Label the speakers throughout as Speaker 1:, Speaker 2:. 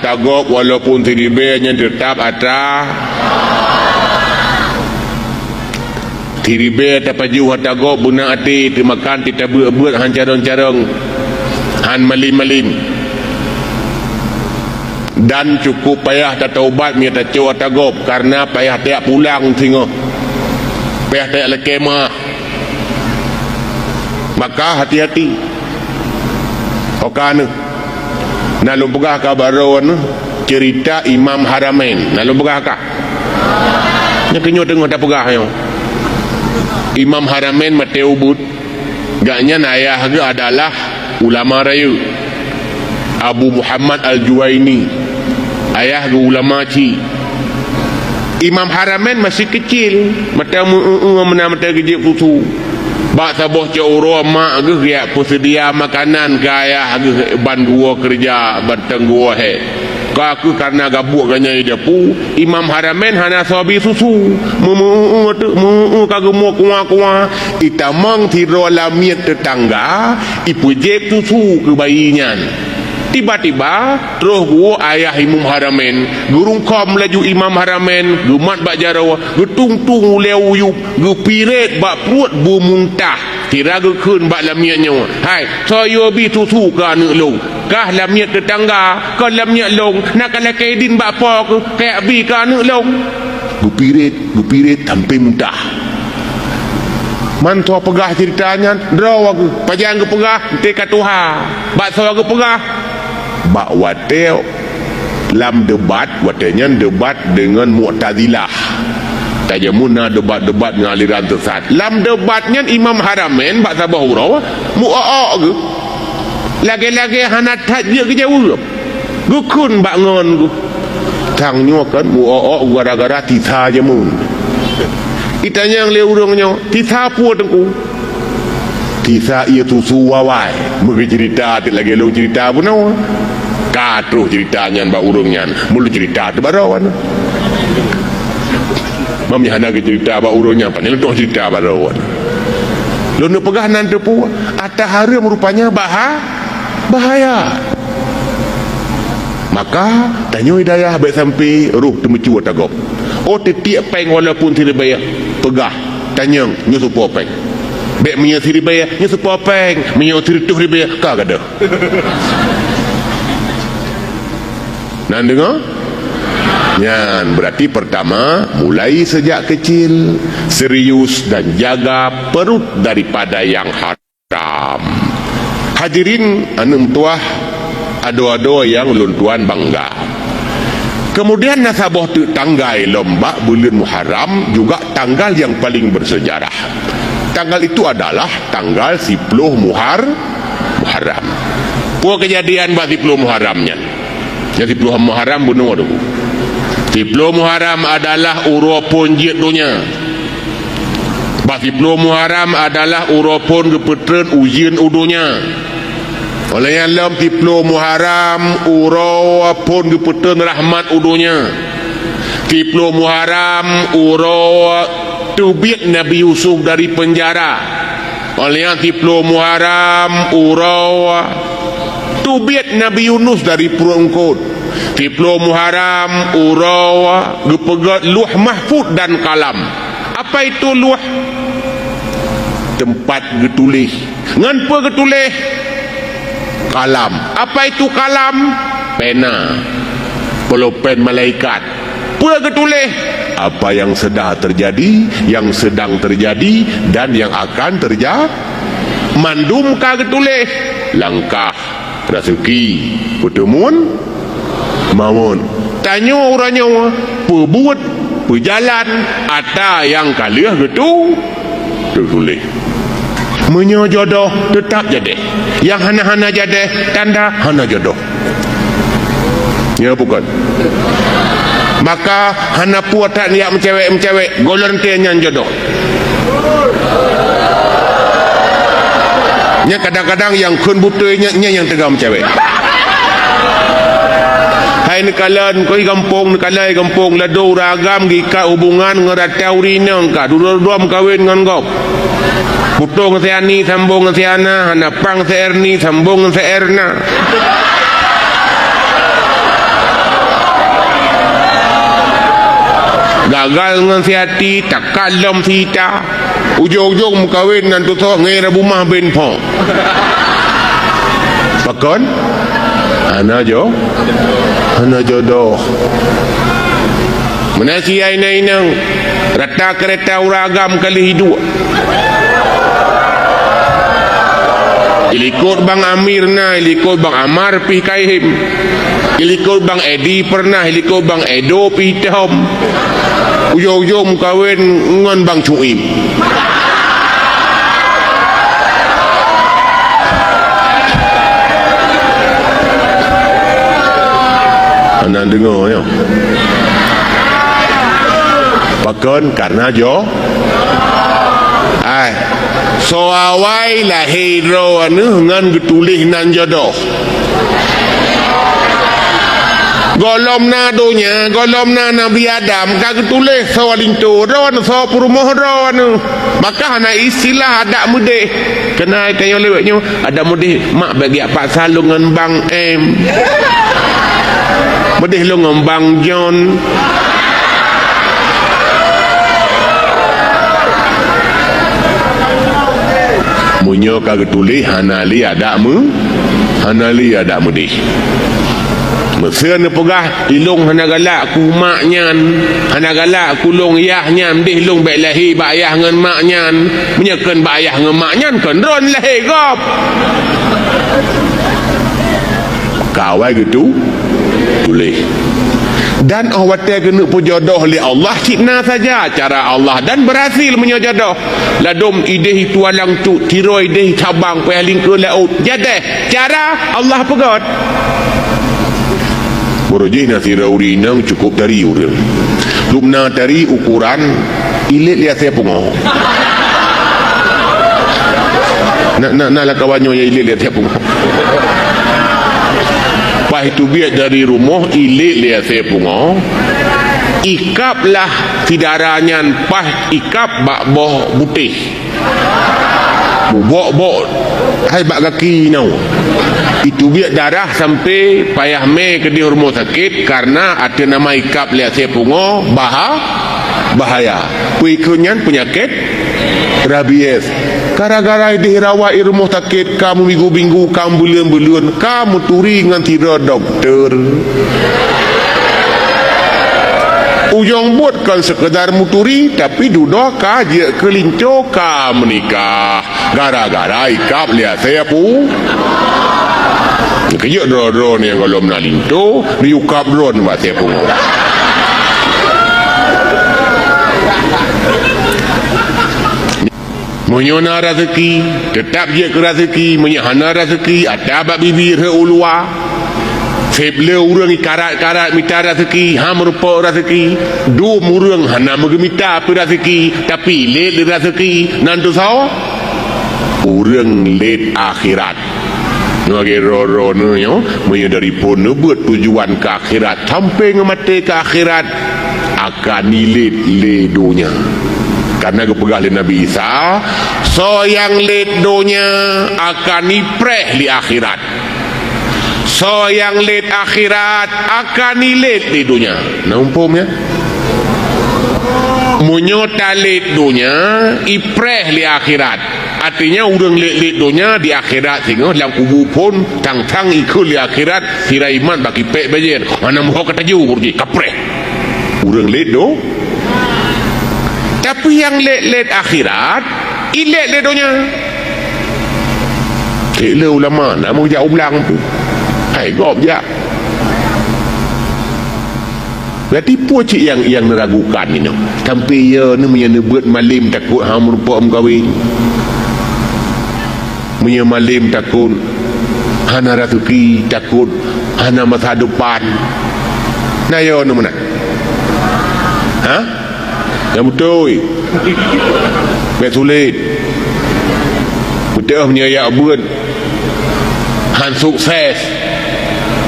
Speaker 1: tagok walaupun tiribenya tetap atas tiribe tapaju tagok buna ati dimakan kita buat han carong-carong han malin-malin dan cukup payah tak taubat mi tak cewa tagop karena payah tak pulang tengok payah tak lekemah. Maka hati-hati okana nalung pegah kabaron cerita Imam Haramain nalung pegah ka nya kenyo tengok tak pegah yo Imam Haramain mate ubud gaknya ayah ge adalah ulama raya Abu Muhammad Al-Juwaini ayah ge ulama ci Imam Haramain masih kecil mata mata gejek susu bak saboh ce uro mak ge riak persedia makanan ke ayah ge ban gua kerja banteng gua he ka aku karena gabuk ganya dia pu Imam Haramain hana sabi susu kagak mau kuah itamang tiro lamiat tetangga ipu jep susu ke bayinya tiba-tiba terus gua ayah Imam Haramain gurung kom laju Imam Haramain gumat bak jarawa getung-tung leu yup gepiret bak perut bu muntah kira gekun bak lamiatnya hai saya bi susu ka anak long kah lamiat tetangga kah lamiat long nak kala kedin bak apa ke kayak bi ka anak long gepiret sampai muntah man tu pegah ceritanya draw aku pajang ke pegah teka tuha bak saya ke pegah bak watel lam debat watenya debat dengan Mu'tazilah tajamuna debat-debat dengan aliran tersat lam debatnya Imam Haramain bak sabah urau mu'a'ak ke lagi-lagi hana tajir ke jauh gukun bak ngon tangnya kan mu'a'ak gara-gara tisa jamun itanya yang leurungnya tisa pun tengku tisa ia susu wawai mungkin cerita lagi lu cerita pun awak katruh ceritanya mbak urungnya mulu cerita tu barawan mamnya hana ke cerita mbak urungnya panel tu cerita barawan lu nak pegah nanti pu atas hari merupanya bahaya maka tanya hidayah baik sampai ruh temecu tagap oh tiap peng walaupun tidak bayar pegah tanya nyusup peng baik menyusir bayar nyusup peng menyusir tuh bayar kagak ada nah dengar yan berarti pertama mulai sejak kecil serius dan jaga perut daripada yang haram. Hadirin anum tuah ado-ado yang luntuan bangga. Kemudian nasabah tu tanggal lomba bulan Muharram juga tanggal yang paling bersejarah. Tanggal itu adalah tanggal 10 Muharram. Apa kejadian bah 10 Muharramnya? Jadi 10 Muharram bunuh tu. 10 Muharram adalah urupun jitunya. Bah 10 Muharram adalah urupun kepetren ujian udunya. Oleh yang dalam 10 Muharram urupun kepetren rahmat udunya. 10 Muharram tubit Nabi Yusuf dari penjara. Oleh yang 10 Muharram tubit Nabi Yunus dari perut ungkut. 10 Muharram gepegat luh mahfud dan kalam. Apa itu luh? Tempat getulih. Ngan apa getulih? Kalam. Apa itu kalam? Pena. Pulpen malaikat. Apa getulih? Apa yang sedang terjadi, yang sedang terjadi dan yang akan terjadi. Mandum ka getulih? Langkah rezeki pertemuan mawon tanya orangnya perbuat perjalan ada yang kaliah gitu tertulis menyojodoh tetap jadi yang hana-hana jadi tanda hana jodoh ya bukan maka hana puat tak niat mencewek golongan tianya jodoh nya kadang-kadang yang kun butanya yang tegam cewek hai nekalan koi kampung nekalai kampung lado ragam gika hubungan ngeratau rinang ka dua-dua kawin ngan gop putong seani sambung seana hana pang seerni sambung seerna gagal dengan si hati, tak kalem si hita, ujung-ujung mengkawin dengan tu sok ngai rumah ben pok. Pakon ana jodoh menasi aina-inang rata kereta uragam kali hidup ilikut Bang Amir na, ilikut Bang Amar pih kaihim, ilikut Bang Edi pernah, ilikut Bang Edo pih tahom, ujung-ujung kawin ngan Bang Cuim. Anda dengar ya? Pakon karena so awai lahir anu ngan getulih nan jodoh golom na donya golom na Nabi Adam ka getulih so lintu ron so purmoh ron maka ana istilah ada mudih kena kayo lewatnya ada mudih mak bagi apa salungan Bang M mudih lu ngembang John munyo kagak tulis hanali ada mudih mesin pegah ilung hanagalak ku maknyan hanagalak kulung yahnya mdih lung baik lahi bayah ngan maknyan menyekan bayah ngan maknyan kan ron lahi gop kawai gitu tulis dan awak kena jodoh oleh Allah cipna saja cara Allah dan berhasil menyojodoh ladum ideh tualang tu tiroi ideh cabang payah lingkar laut jadah cara Allah pegot borojih nasi rauri nang cukup dari urang lumna dari ukuran ilit lihat saya pungo nak lah kawannya yang ilit lihat saya pungo pas itu biar dari rumah ilik lihat saya pungo ikaplah tidarannya pas ikap bak boh putih bok hai bak kaki nau itu biar darah sampai payah me ke di rumah sakit karena ada nama ikap lihat saya pungo bahaya kuikunyan penyakit rabies gara-gara dirawat di rumah sakit kamu minggu-minggu kamu bulan-bulan kamu turi dengan tidak dokter ujung buatkan sekedar muturi tapi duduk kaji kelinco kamu menikah gara-gara ikap lihat saya pun kejut drone yang kalau menalinto diukap drone buat saya pun menyona rezeki tetap je ke rezeki menyahana rezeki ada abak bibir he ulua seble urang ikarat-karat minta rezeki merupa rezeki dua murang hana mengemita apa rezeki tapi late rezeki nanti sawa urang late akhirat ngage roro nyo menyadari pun buat tujuan ke akhirat sampai ngemati ke akhirat akan nilit le dunia karena kepegah oleh Nabi Isa so yang late dunia akan nipreh di akhirat so yang late akhirat akan nilit di dunia nampum ya munyota late dunia ipreh di akhirat artinya urang late dunia di akhirat sehingga dalam kubu pun tang-tang ikut di akhirat siraiman bagi pek bajen mana muka kata jauh burji kapreh urang late do tapi yang late akhirat ilet dunia kira ulama nak mau jauh ulang tu hai gop je berarti pocik yang meragukan ini sampai ya ni menyebut malim takut merupa kawin punya malim takut hana rezeki takut hana masa depan nah ya ni mana yang betul bet sulit betul menyayat buat han sukses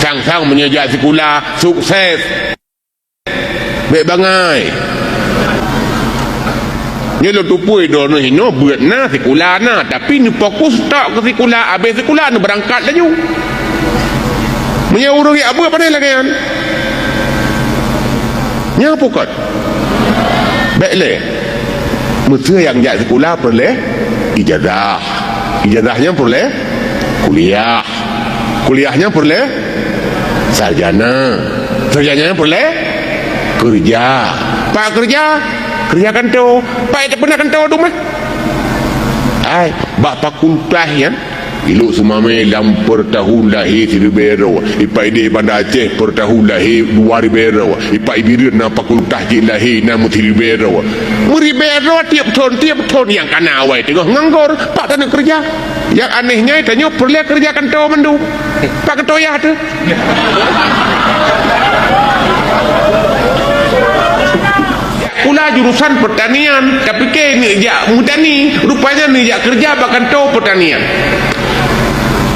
Speaker 1: sang-sang menyajak sekolah sukses bet bangai ni lo tupui dono hino buat na sekolah na tapi ni fokus tak ke sekolah habis sekolah ni berangkat laju menyawurung apa pandai lagi kan nyapa kot baik le mesti yang jak sekolah peroleh ijazah, ijazahnya peroleh kuliah, kuliahnya peroleh sarjana, sarjananya peroleh kerja. Pak kerja kantor, Pak tak pernah kantor tu mah. Ai bak fakultas ya iluk sumame dalam per tahun lahir 2000 ipai di Bandar Aceh per tahun lahir 2000 ipai birit na fakultas di lahir na 2000 tiap tahun yang kana awai tengah nganggur pak tak nak kerja. Yang anehnya tanya perlu kerja kantor mandu pak kantor ya tu pula jurusan pertanian tapi ke ni jak mudani rupanya ni jak kerja bahkan tahu pertanian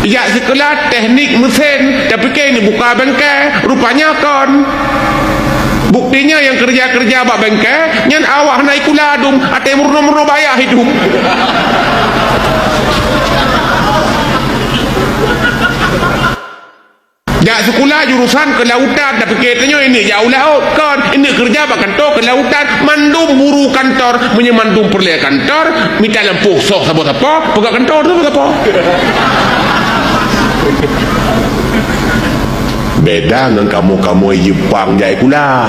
Speaker 1: jak sekolah teknik mesin tapi ke ni buka bengkel rupanya kon buktinya yang kerja bak bengkel nyan awak naik kuladum ate murno bayar hidup jak sekolah jurusan kelautan tapi katanya ini jauh laut kan ini kerja bak kantor kelautan mandum buru kantor menyemandum perleh kantor minta lampu soh apa pegak kantor tu apa beda dengan kamu Jepang jai kula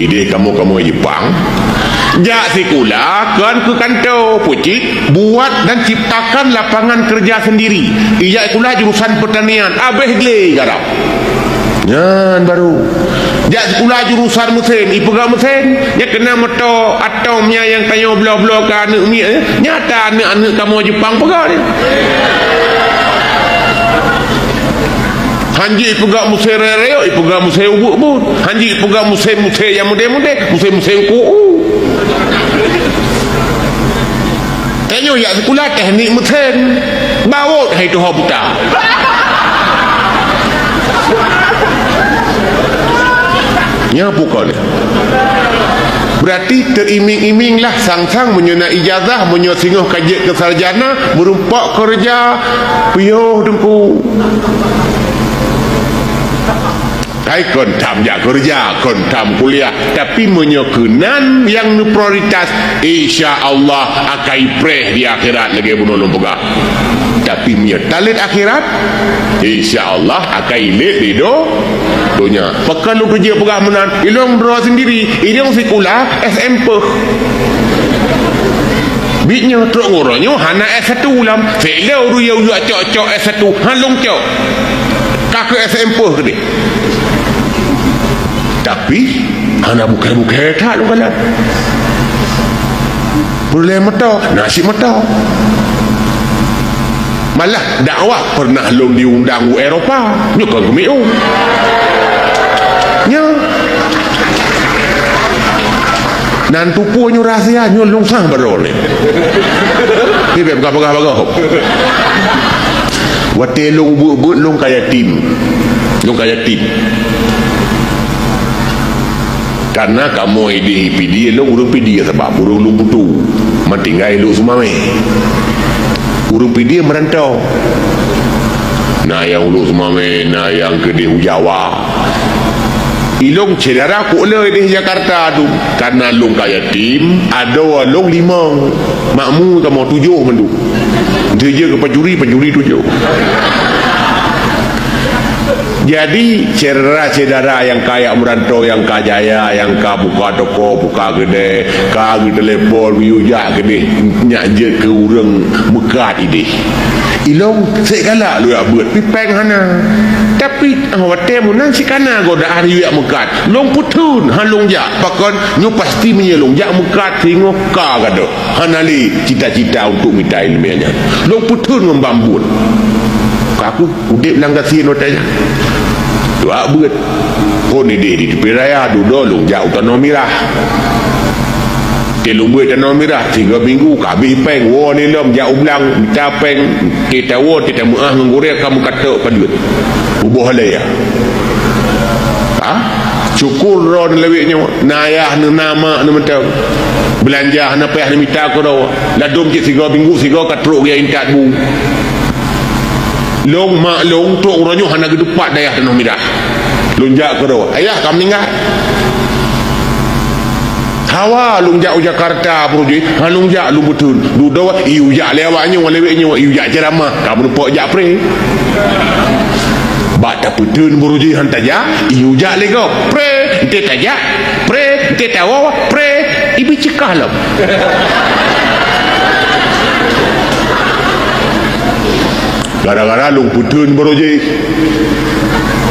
Speaker 1: ide kamu Jepang jak sekolah kan ke kantor pucik buat dan ciptakan lapangan kerja sendiri ijak sekolah jurusan pertanian abeh gle garap nyan baru jak sekolah jurusan mesin ipegang mesin dia kena motor atomnya yang tanya belah-belah ke anak ni nyata anak kamu Jepang pegang ni hanji pegang musim reo pegang musim ubuk hanji pegang musim yang muda musim ku'u tanya ya sekolah teknik mesin bawa hai tu buta nya bukan berarti teriming-iminglah sang-sang menyena ijazah menyena singoh kajian ke sarjana berumpak kerja piyuh dengku hai kon tam jak kerja kon tam kuliah tapi menyokunan yang prioritas insya-Allah akai preh di akhirat lagi bunuh pegah tapi punya talit akhirat insya-Allah akai lit di dunia pekan lu kerja pegah menan ilong draw sendiri ilong sekolah SMP bitnya truk ngoronyo hana S1 ulam selo ru yau cok S1 halong cok kakak SMP gede tapi anak bukan tak lu kalah boleh mata nasi mata malah dakwah pernah long diundang Eropa nyukan kemiu nya nan tupu nyu rahsia nyu long sang barole ni beb gabagah wate long bu long kaya tim karena kamu ini lo urung pidi sebab urung lu butuh mentinggai lu semua urung pidi merantau nah yang lu semua nah yang ke di Jawa ilong cedera ku le di Jakarta tu karena lu kaya tim ada long 5 makmu kamu 7 mendu dia ke penjuri 7 jadi saudara yang kaya merantau yang kajaya yang ka buka toko buka gede ka telepon wiujak gede nyak je ke urang mekat ide ilong segala lu ya buat pipeng hana tapi awate munan sikana goda hari ya mekat long putun halong jak pakon nyu pasti menyelong jak mekat singo ka gado hanali cita-cita untuk minta ilmiahnya long putun ngembambut aku udip langgasin otanya dua buat pun ini di tepi raya dulu jauh tanah mirah telung buat tanah mirah 3 minggu kabih peng wo ni lom jauh belang minta peng kita wo kita muah menggorek kamu kata paduit ubuh halaya cukur ron lewiknya nayah ni nama ni mentang belanja na payah ni minta ko dah ladum je 3 minggu 3 katruk dia intat bu long mak long tok uranyo hana gedepat dayah tanah mirah Lunjak ke ro. Ayah kami ingat. Hawa lunjak Jakarta proje. Ha lunjak lu betul. Du dawa iu jak lewatnya waleweknya iu jak ceramah. Kamu pok jak pre. Bata putun proje hantar jak iu jak lego. Pre, ente tajak. Pre, ente tawa pre. Ibi cekah lah. Gara-gara lu putun proje.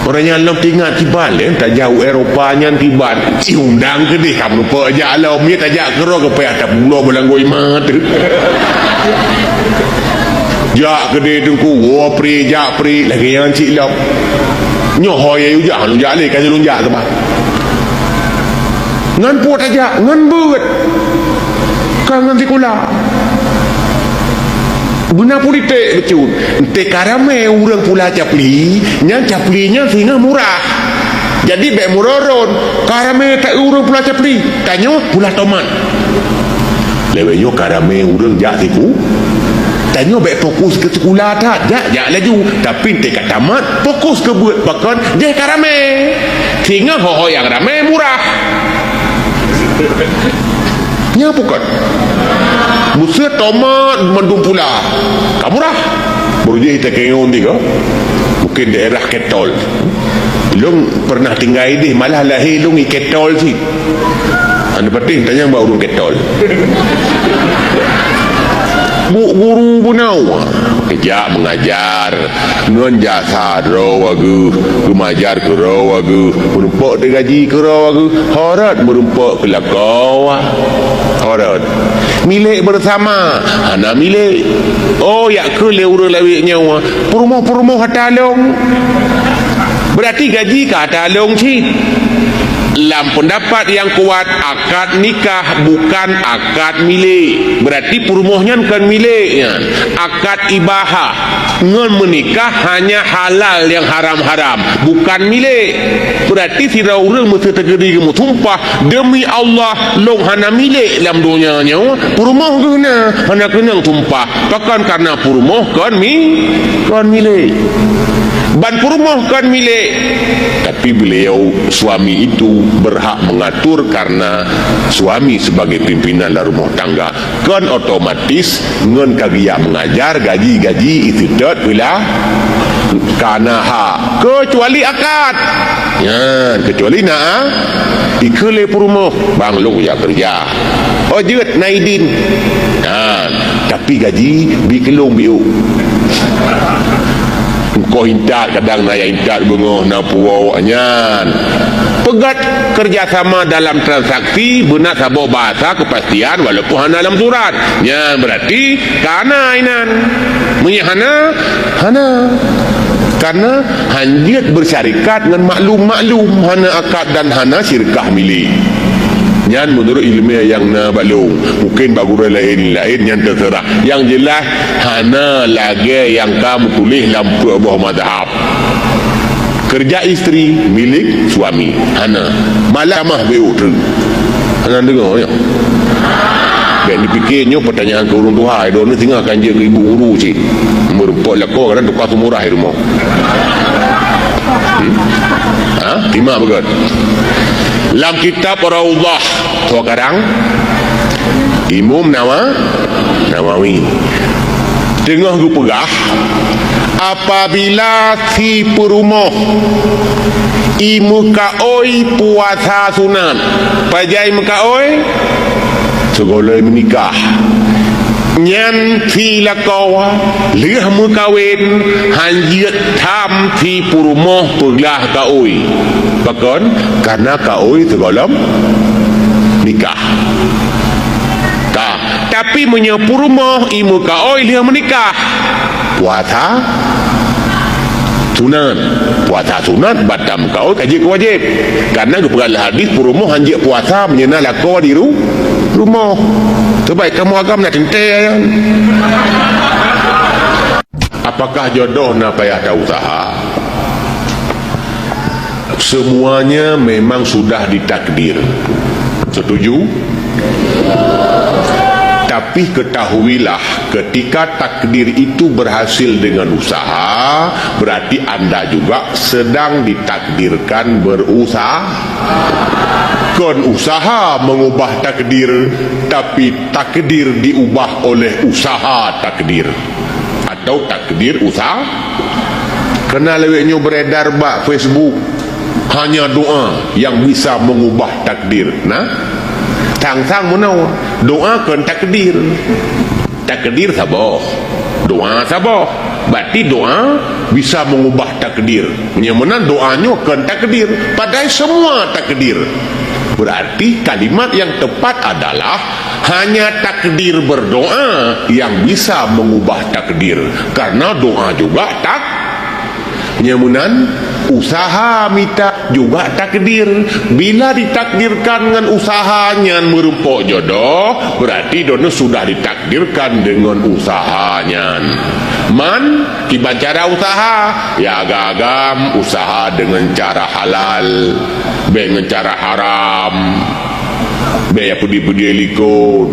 Speaker 1: Orangnya alam tinggal tiban tak jauh Eropanya tiban undang ke dia kamu lupa aja alam dia tak jak kerok ke payah tak pula belanggoi mat jak ke dia tengku wah pri jak pri lagi yang cik lap nyoh ya ujak lu jak ni kasih lu jak tu bah ngan puat aja ngan beut kangen sekolah guna politik betul ente karame orang pula capli nya caplinya sehingga murah jadi bek muroron karame tak orang pula capli tanya pula tomat lewenyo karame orang jak tiku tanya bek fokus ke sekolah tak jak laju tapi ente kat tamat fokus ke buat bahkan dia karame sehingga ho yang ramai murah nya bukan musuh tomat mendung pula kamu dah baru je kita kengon tiga mungkin daerah Ketol long pernah tinggal ini malah lahir long di Ketol sih anda penting tanya mbak urung Ketol guru bunau kejap mengajar nun jasa rawagu mengajar ke rawagu merumpak dia gaji ke rawagu horat merumpak ke lakawa horat milik bersama anak milik oh ya ke lewur lewiknya perumoh hatalong berarti gaji ke hatalong sih dalam pendapat yang kuat akad nikah bukan akad milik berarti perumohnya kan miliknya akad ibahah ngan menikah hanya halal yang haram-haram bukan milik berarti si orang mesti terjadi kamu sumpah demi Allah long hana milik dalam dunianya perumoh kena hana kena sumpah bahkan karena perumoh kan milik ban perumoh kan milik tapi beliau suami itu berhak mengatur karena suami sebagai pimpinan rumah tangga kan otomatis ngan kagia mengajar gaji itu dot bila karena kecuali akad ya kecuali ikele perumoh bang lu ya kerja ojut naidin tapi gaji bikelung biu kau hintat kadang naya hintat bengoh na puau anyan pegat kerjasama dalam transaksi benar sabuk bahasa kepastian walaupun hana dalam surat ya berarti kana inan menyahana hana karena hanjit bersyarikat dengan maklum hana akad dan hana syirkah milik nyan menurut ilmiah yang na balung mungkin bagura lain yang terserah yang jelas hana lagi yang kamu tulis dalam buah madhab kerja isteri milik suami hana malah mah beu tu hana dengar ya ben dipikirnya pertanyaan ke orang tua dia ni tinggalkan je ke ibu guru cik merupak lekor kan tukar semurah di rumah timah begat dalam kitab Raudhah sekarang Imam Nawawi tengah gu pegah apabila si perumoh imu kaoi puasa sunat pajai mekaoi segala menikah nyan si lakawa lih mekawin hanjit tham si perumoh pegelah kaoi bahkan karena kaoi segala nikah tapi menyepur rumah imu kaoi dia menikah puasa sunat batam kau kaji wajib karena keperluan hadis perumoh hanjik puasa menyenah lakau di rumah terbaik kamu agam nak tentai apakah jodoh nak payah tak usaha semuanya memang sudah ditakdir setuju Tapi ketahuilah, ketika takdir itu berhasil dengan usaha, berarti anda juga sedang ditakdirkan berusaha. Kon usaha mengubah takdir, tapi takdir diubah oleh usaha takdir, atau takdir usaha. Kena leweknya beredar bak Facebook, hanya doa yang bisa mengubah takdir. Nah, sang-sang menau doakan takdir. Takdir sabar, doa sabar. Berarti doa bisa mengubah takdir. Menyemenan doanya kan takdir, padahal semua takdir. Berarti kalimat yang tepat adalah hanya takdir berdoa yang bisa mengubah takdir, karena doa juga penyemunan usaha mita juga takdir. Bila ditakdirkan dengan usahanya merupa jodoh, berarti dono sudah ditakdirkan dengan usahanya. Man kiban cara usaha ya agam usaha dengan cara halal, dengan cara haram, ya pudi-pudi likut.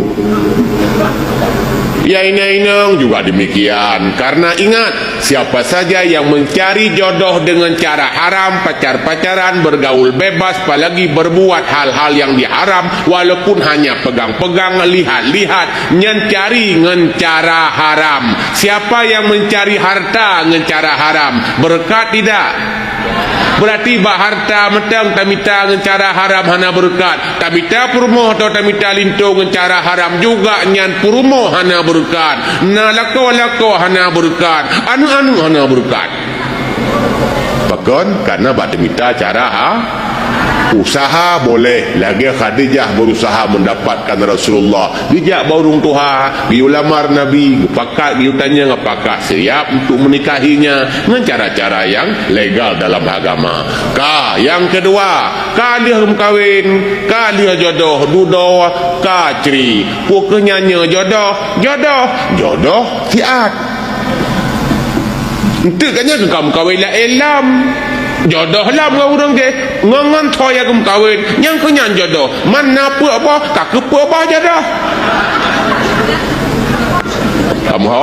Speaker 1: Ya inang juga demikian. Karena ingat, siapa saja yang mencari jodoh dengan cara haram, pacar-pacaran, bergaul bebas, apalagi berbuat hal-hal yang diharam, walaupun hanya pegang-pegang, lihat-lihat, mencari dengan cara haram. Siapa yang mencari harta dengan cara haram, berkat tidak? Berarti bah harta metang tamita dengan cara haram hana berkat, tamita purmoh atau tamita linto dengan cara haram juga nyan purmoh hana berkat, na lako hana berkat, anu hana berkat. Bahkan karena bah tamita cara usaha boleh. Lagi Khadijah berusaha mendapatkan Rasulullah, dijak baurung tuha, diulamar Nabi, pakat diutanya ngapakah siap untuk menikahinya dengan cara-cara yang legal dalam agama. Yang kedua, dia kawin, dia jodoh dudo, ceri pokoknya jodoh siat ente kanya kamu kawin lah elam jodoh lah kau orang ke ngangan thoya kum kawin yang kenyan jodoh mana apa tak kepa apa jodoh kamu